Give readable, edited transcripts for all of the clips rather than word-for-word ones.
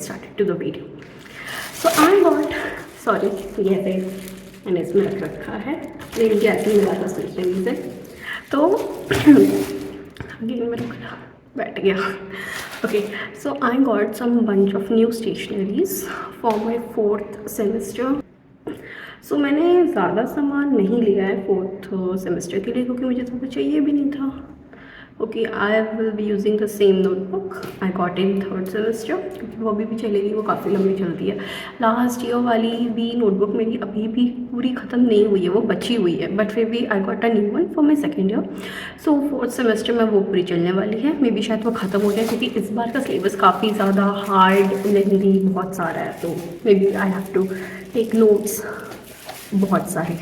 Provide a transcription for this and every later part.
started to the video. So I got, sorry, ये है मैंने इसमें रख रखा है, लेकिन गैस नहीं मिला था स्टेशनरी से, तो अगेन मेरा गला बैठ गया. Okay, so I got some bunch of new stationeries for my 4th semester. सो मैंने ज़्यादा सामान नहीं लिया है 4th सेमेस्टर के लिए, क्योंकि मुझे ज़्यादा चाहिए भी नहीं था. Okay, I will be using the same notebook I got in 3rd semester, क्योंकि वो अभी भी चलेगी, वो काफ़ी लंबी चलती है. लास्ट ईयर वाली भी नोटबुक मेरी अभी भी पूरी ख़त्म नहीं हुई है, वो बची हुई है, बट फिर भी I got a new one for my 2nd year. So 4th semester में वो पूरी चलने वाली है. मे बी शायद वो ख़त्म हो जाए, क्योंकि इस बार का सिलेबस काफ़ी ज़्यादा हार्ड, लेंथी बहुत सारा है, तो maybe I have to take notes बहुत सारे.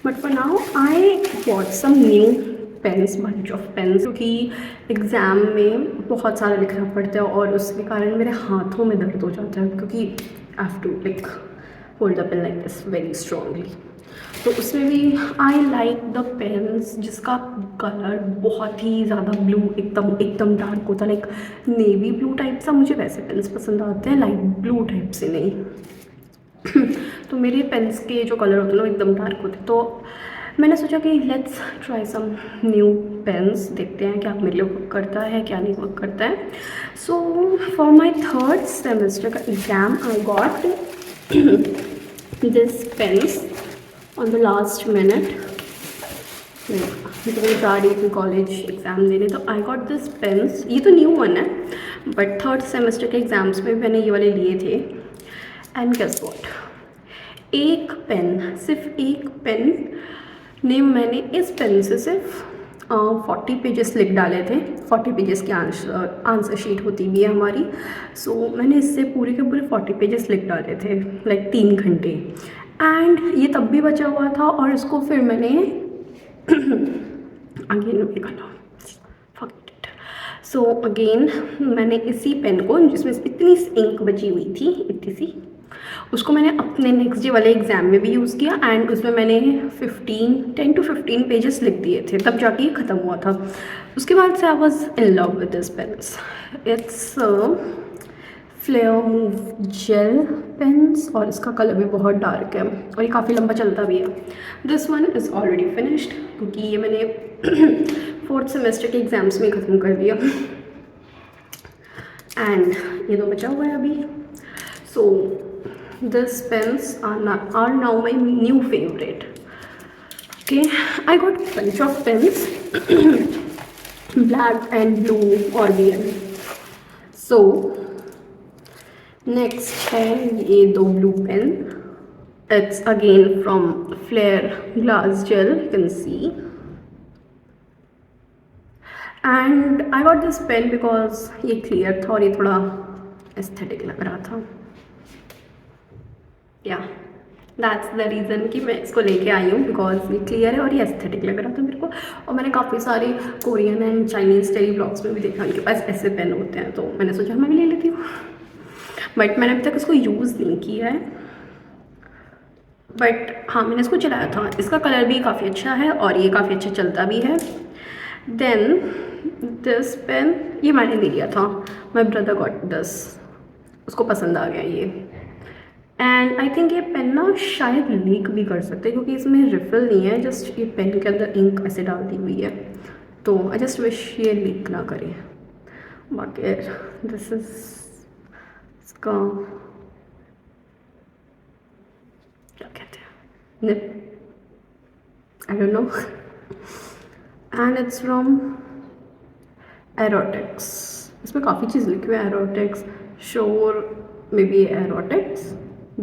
But for now I got some new pens, bunch of pens, क्योंकि एग्ज़ाम में बहुत सारा लिखना पड़ता है और उसके कारण मेरे हाथों में दर्द हो जाता है, क्योंकि I have to like hold the pen like this very strongly. तो उसमें भी आई लाइक द पेन्स जिसका कलर बहुत ही ज़्यादा ब्लू, एकदम डार्क होता है, लाइक नेवी ब्लू टाइप सा. मुझे वैसे पेन्स पसंद आते हैं, लाइट ब्लू टाइप से नहीं. तो मेरे पेन्स के जो कलर होते हैं वो एकदम डार्क होते हैं. तो मैंने सोचा कि let's try some new pens, देखते हैं क्या मेरे लिए वर्क करता है क्या नहीं वर्क करता है. So for my 3rd semester का exam I got this pens on the last minute. मैं जा रही थी कॉलेज एग्ज़ाम देने, तो आई गॉट दिस पेन्स. ये तो न्यू वन है, बट 3rd सेमेस्टर के एग्ज़ाम्स में मैंने ये वाले लिए थे. एंड गेस व्हाट, एक पेन, सिर्फ एक पेन ने मैंने इस पेन से सिर्फ 40 पेजेस लिख डाले थे. 40 पेजेस की आंसर शीट होती भी है हमारी. सो मैंने इससे पूरे के पूरे 40 पेजेस लिख डाले थे, लाइक 3 घंटे. एंड ये तब भी बचा हुआ था, और इसको फिर मैंने अगेन निकाला. सो अगेन मैंने इसी पेन को, जिसमें इतनी इंक बची हुई थी, इतनी सी, उसको मैंने अपने नेक्स्ट डे वाले एग्ज़ाम में भी यूज़ किया. एंड उसमें मैंने 10 to 15 पेजेस लिख दिए थे, तब जाके ये ख़त्म हुआ था. उसके बाद से I was in love with this pens. It's flair move gel pens, और इसका कलर भी बहुत डार्क है और ये काफ़ी लंबा चलता भी है. This one is already finished, क्योंकि ये मैंने 4th सेमेस्टर के एग्ज़ाम्स में ख़त्म कर दिया. एंड ये तो बचा हुआ है अभी. सो these pens are now my new favorite. Okay, I got bunch of pens black and blue Orbeon. So next है ये 2 blue pen. It's again from Flair glass gel, you can see. And I got this pen because ये clear था और ये थोड़ा aesthetic लग रहा था. या दैट्स द रीज़न कि मैं इसको लेके आई हूँ, बिकॉज ये क्लियर है और ये एस्थेटिक लग रहा था मेरे को. और मैंने काफ़ी सारे Korean and Chinese daily vlogs में भी देखा उनके पास ऐसे पेन होते हैं, तो मैंने सोचा मैं भी ले लेती हूँ. बट मैंने अभी तक इसको यूज़ नहीं किया है, बट हाँ मैंने इसको चलाया था. इसका कलर भी काफ़ी अच्छा है और ये काफ़ी अच्छा चलता भी है. देन दिस पेन, ये मैंने नहीं लिया था, माई ब्रदर गॉट दिस, उसको पसंद आ गया ये. एंड आई थिंक ये पेन ना शायद लीक भी कर सकते हैं, क्योंकि इसमें रिफिल नहीं है, जस्ट ये पेन के अंदर इंक ऐसे डाल दी हुई है. तो आई जस्ट विश ये लीक ना करे. बाकी दिस इज इसका क्या कहते हैं, nib, I don't know. And it's from एरोटेक्स. इसमें काफ़ी चीज़ लिखी हुई है. एरोटेक्स, श्योर, मे बी एरोटेक्स.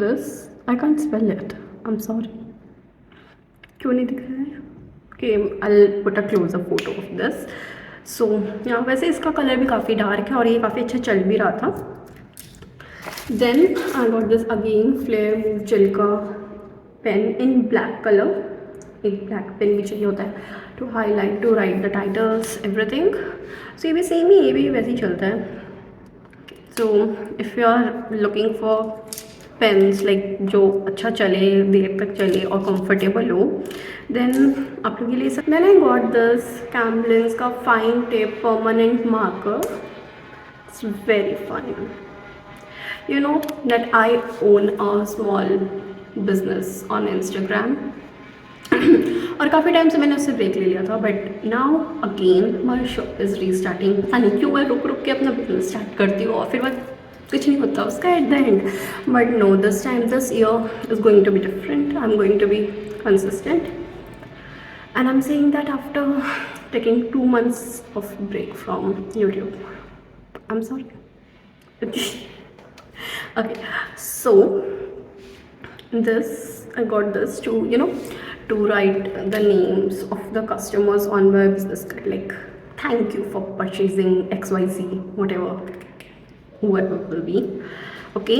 This I can't spell it. I'm sorry. क्यों नहीं दिख रहा है? Okay, I'll put a closer photo of this. So yeah, वैसे इसका कलर भी काफ़ी डार्क है और ये काफ़ी अच्छा चल भी रहा था. Then I got this again Flair Move Gel का पेन in black color. एक ब्लैक पेन भी चाहिए होता है to highlight, to write the titles, everything. So ये भी सेम ही, ये भी वैसे ही चलता है. So if you are looking for pens like जो अच्छा चले, देर तक चले और कंफर्टेबल हो, देन आप लोग ये ले सकते. मैंने गॉट दिस कैमलिन्स का fine tape permanent marker. It's very fine. You know that I own a small business on Instagram. और काफ़ी टाइम से मैंने उससे ब्रेक ले लिया था, but now again my shop is restarting. पता नहीं क्यों मैं रुक रुक के अपना बिजनेस स्टार्ट करती हूँ और फिर मैं कुछ नहीं होता उसका at the end. But no, this time this year is going to be different. I am going to be consistent and I'm saying that after taking 2 months of break from YouTube. I'm sorry. Okay, so this I got this to to write the names of the customers on my business card, like thank you for purchasing XYZ, whatever, whoever it will be. Okay,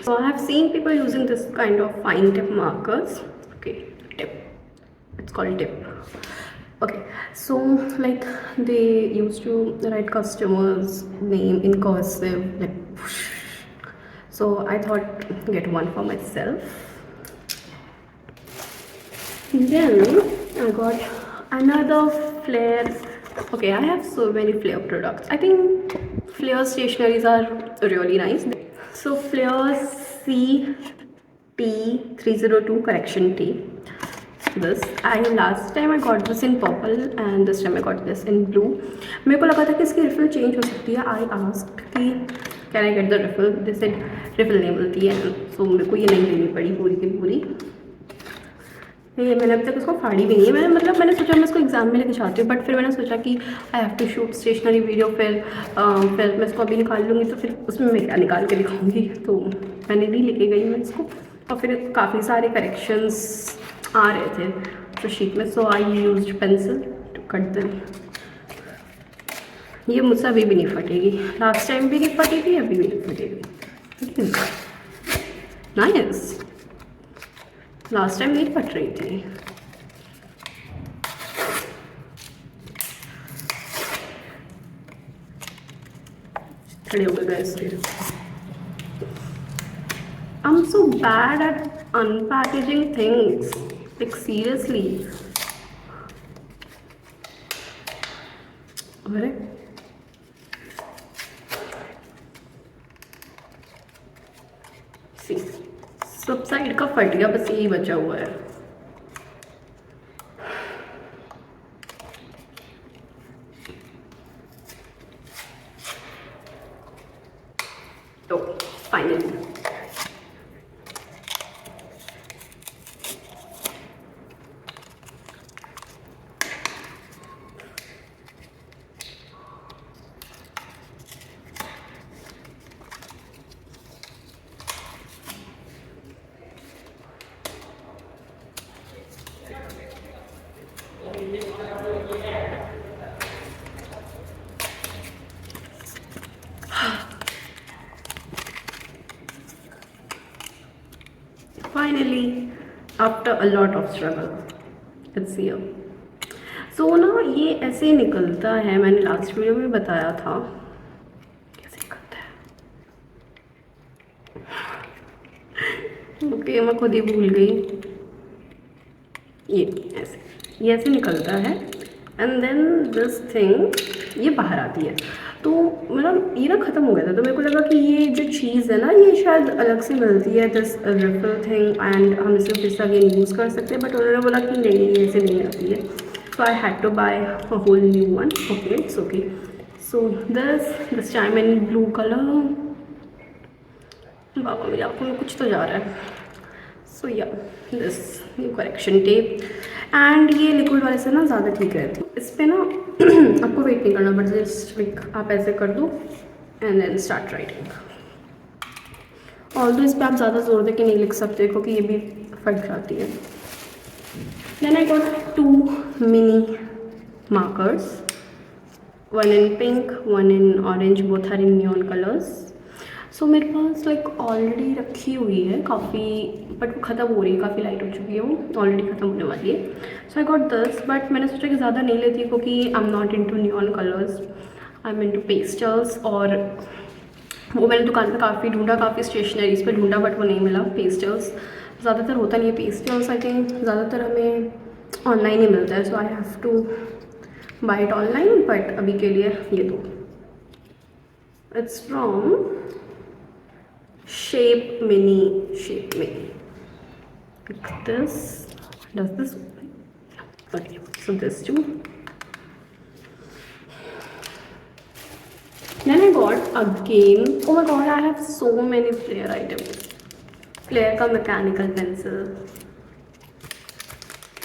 so I have seen people using this kind of fine tip markers. Okay, tip, it's called tip. Okay, so like they used to write customers name in cursive, like whoosh. So I thought get one for myself. Then I got another Flair. Okay, I have so many Flair products. I think Flair stationaries are really nice. So Flair CT302 correction tape. This last time I got this in purple and this time I got this in blue. मेरे को लगा था कि इसकी refill change हो सकती है. I asked कि can I get the refill? They said refill नहीं मिलती है, so मेरे को ये नहीं लेनी पड़ी पूरी की पूरी. ये मैंने अभी तक उसको फाड़ी भी नहीं है. मैंने सोचा मैं इसको एग्जाम में लेके जाती हूँ, बट फिर मैंने सोचा कि I have to shoot stationery video, फिर मैं इसको अभी निकाल लूँगी तो फिर उसमें मैं क्या निकाल के दिखाऊँगी, तो मैंने नहीं लेके गई मैं इसको. और फिर काफ़ी सारे करेक्शंस आ रहे थे तो शीट में, so I used pencil to cut them. ये मुझसे अभी भी नहीं फटेगी, लास्ट टाइम भी नहीं फटी थी, अभी भी नहीं फटेगी. नाइस, लास्ट टाइम नहीं फट रही थी. खड़े हो गए इसके. I'm so bad at unpackaging things. Like seriously. अरे सी सब साइड का फट गया, बस यही बचा हुआ है. तो finally finally after a lot of struggle it's here. So ना ये ऐसे निकलता है, मैंने लास्ट वीडियो में बताया था कैसे निकलता है. ओके, मैं खुद ही भूल गई. ये ऐसे निकलता है एंड देन दिस थिंग ये बाहर आती है. तो मतलब ये ना ख़त्म हो गया था, तो मेरे को लगा कि ये जो चीज़ है ना ये शायद अलग से मिलती है, दिस रिफिल थिंग, एंड हम इसे फिर से अगेन यूज़ कर सकते हैं. बट उन्होंने बोला कि नहीं, ये ऐसे नहीं आती है. So I had to buy a whole new one. Okay, it's okay. So this time in blue colour. बाबा मेरी आँखों में कुछ तो जा रहा है. सो yeah this new correction tape, and ये लिक्विड वाले से ना ज़्यादा ठीक रहती है. इस पर ना आपको वेट नहीं करना, बट जस्ट लाइक आप ऐसे कर दो and then start writing. Although इस पर आप ज़्यादा जोर दे के नहीं लिख सकते क्योंकि ये भी फट जाती है. Then I got 2 mini markers, one in pink, one in orange, both are in neon colors. सो मेरे पास लाइक ऑलरेडी रखी हुई है काफ़ी, बट वो ख़त्म हो रही है, काफ़ी लाइट हो चुकी है, वो ऑलरेडी ख़त्म होने वाली है. So I got this, but मैंने सोचा कि ज़्यादा नहीं लेती क्योंकि I am not into neon colours, I am into pastels. और वो मैंने दुकान पे काफ़ी ढूंढा, काफ़ी स्टेशनरीज पे ढूंढा, बट वो नहीं मिला. पेस्टल्स ज़्यादातर होता नहीं है, पेस्टल्स आई थिंक ज़्यादातर हमें ऑनलाइन ही मिलता है. So I have to buy it online, but अभी के लिए ये दो. It's from shape mini like this. Does this? Okay, so this too. Then I got again, oh my god, I have so many Flair items. Flair ka mechanical pencil,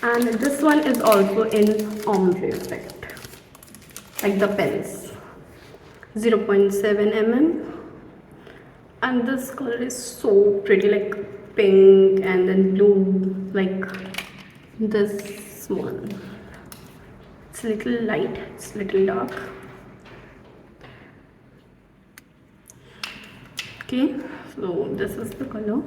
and this one is also in ombre effect, like the pens, 0.7 mm, and this color is so pretty, like pink and then blue, like this one. It's a little light, it's a little dark. Okay, so this is the color.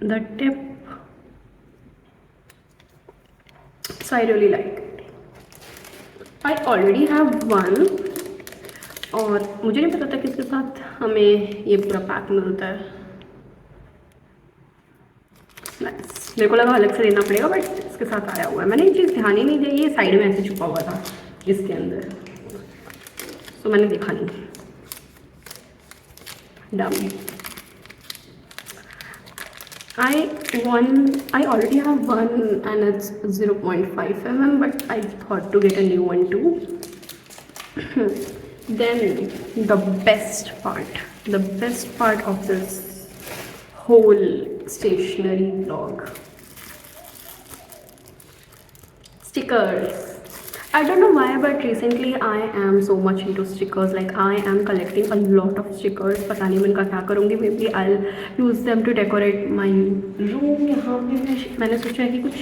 The tip, so I really like it. I already have one, और मुझे नहीं पता था कि इसके साथ हमें ये पूरा पैक मिलता है. नाइस. मेरे को लगा अलग से लेना पड़ेगा, बट इसके साथ आया हुआ है. मैंने ये चीज़ ध्यान ही नहीं दी, ये साइड में ऐसे छुपा हुआ था इसके अंदर, तो मैंने देखा नहीं. Done. I already have one and it's 0.5 mm, but I thought to get a new one too. Then the best part of this whole stationery vlog, stickers. I don't know why, but recently I am so much into stickers. Like I am collecting a lot of stickers. पता नहीं मैं इनका क्या करूँगी. Maybe I'll use them to decorate my room. यहाँ पे मैंने सोचा है कि कुछ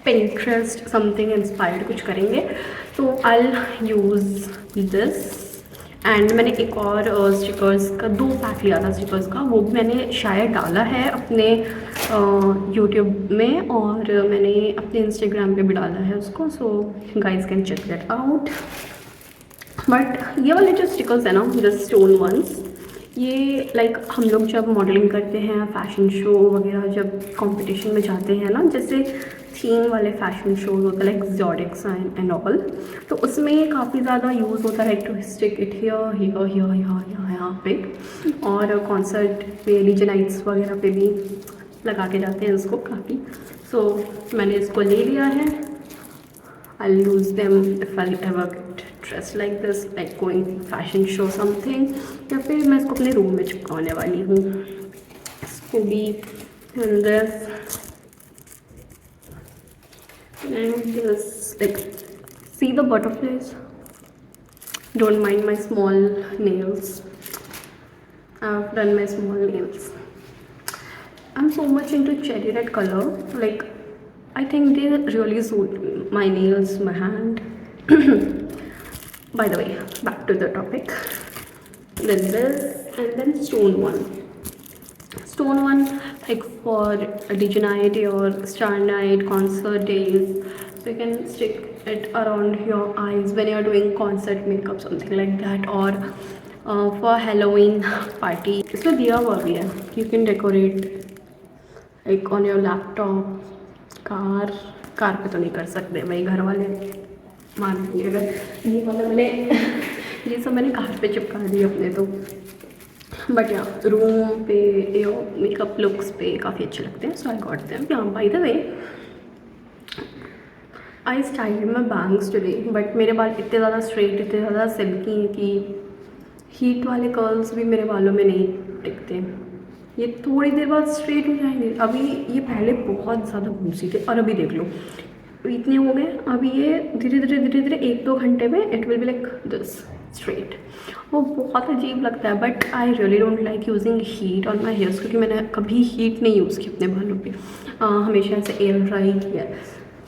Pinterest something inspired कुछ करेंगे. तो I'll use this. एंड मैंने एक और स्टिकर्स का 2 पैक लिया था स्टिकर्स का, वो भी मैंने शायद डाला है अपने यूट्यूब में, और मैंने अपने इंस्टाग्राम पे भी डाला है उसको. So guys can check that out. But ये वाले जो स्टिकर्स है ना, द स्टोन वंस, ये लाइक हम लोग जब मॉडलिंग करते हैं, फैशन शो वगैरह जब कंपटीशन में जाते हैं ना, जैसे थीम वाले फैशन शोज होता है लाइक ज़ोडिएक्स एंड ऑल, तो उसमें ये काफ़ी ज़्यादा यूज़ होता है टू स्टिक इट हियर यहाँ पे, और कॉन्सर्ट पे डीजे नाइट्स वगैरह पे भी लगा के जाते हैं इसको काफ़ी. सो मैंने इसको ले लिया है. I use them if I ever get dress like this, like going fashion show something, या फिर मैं इसको अपने रूम में चिपकाने वाली हूँ. इसको भी this and just like see the butterflies. Don't mind my small nails. I've done my small nails. I'm so much into cherry red color. Like I think they really suit my nails, my hand. By the way, back to the topic. Then this, and then stone one, like for a DJ night or star night, concert days, so you can stick it around your eyes when you're doing concert makeup, something like that, or for Halloween party. इसमें दिया हुआ भी है, you can decorate like on your laptop, car पे तो नहीं कर सकते भाई, घर वाले मान लीजिएगा. ये वाला मैंने ये सब मैंने कार पे चिपका दी अपने तो, बट या रूम पे या मेकअप लुक्स पे काफ़ी अच्छे लगते हैं. सो आई गॉट देम. या by the way, I styled my bangs today, but मेरे बाल इतने ज़्यादा स्ट्रेट, इतने ज़्यादा सिल्की हैं कि हीट वाले कर्ल्स भी मेरे बालों में नहीं टिकते. ये थोड़ी देर बाद स्ट्रेट हो जाएंगे. अभी ये पहले बहुत ज़्यादा घूसी थे, और अभी देख लो इतने हो गए. अभी ये धीरे धीरे 1-2 घंटे में it will be like this straight. वो बहुत अजीब लगता है, but I really don't like using heat on my hairs, क्योंकि मैंने कभी हीट नहीं यूज़ की अपने बालों पे, हमेशा ऐसे एयर ड्राई किया.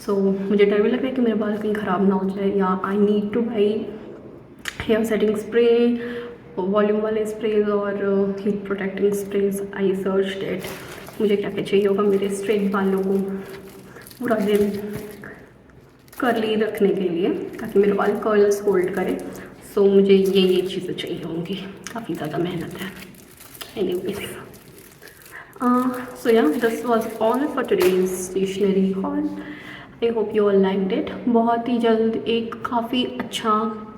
सो मुझे डर भी लग रहा है कि मेरे बाल कहीं ख़राब ना हो जाए, या I need to buy hair setting spray, volume वाले स्प्रेज और heat protecting sprays. I search that मुझे क्या क्या चाहिए होगा मेरे स्ट्रेट बालों को पूरा दिन कर्ली रखने के लिए, ताकि मेरे बाल कर्ल्स होल्ड करें. सो मुझे ये चीज़ें चाहिए होंगी, काफ़ी ज़्यादा मेहनत है. Anyways, so yeah this was all for today's stationery haul. I hope you all liked it. बहुत ही जल्द एक काफ़ी अच्छा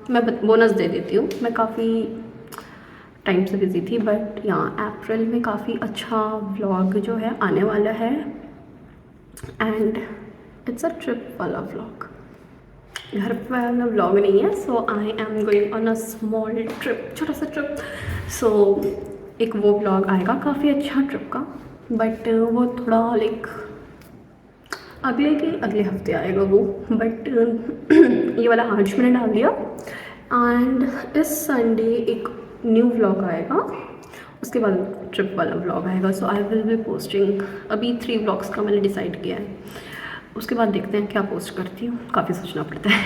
मैं बोनस दे देती हूँ, मैं काफ़ी टाइम से बिज़ी थी, बट यहाँ अप्रैल में काफ़ी अच्छा व्लॉग जो है आने वाला है एंड इट्स अ ट्रिप वाला व्लॉग, घर वाला व्लॉग नहीं है। So I am going on a small trip, छोटा सा ट्रिप। सो एक वो व्लॉग आएगा काफ़ी अच्छा ट्रिप का, बट वो थोड़ा लाइक अगले हफ्ते आएगा वो, बट ये वाला आज मैंने डाल दिया। एंड इस संडे एक न्यू व्लॉग आएगा, उसके बाद ट्रिप वाला व्लॉग आएगा। सो आई विल बी पोस्टिंग, अभी 3 व्लॉग्स का मैंने डिसाइड किया है, उसके बाद देखते हैं क्या पोस्ट करती हूँ, काफ़ी सोचना पड़ता है।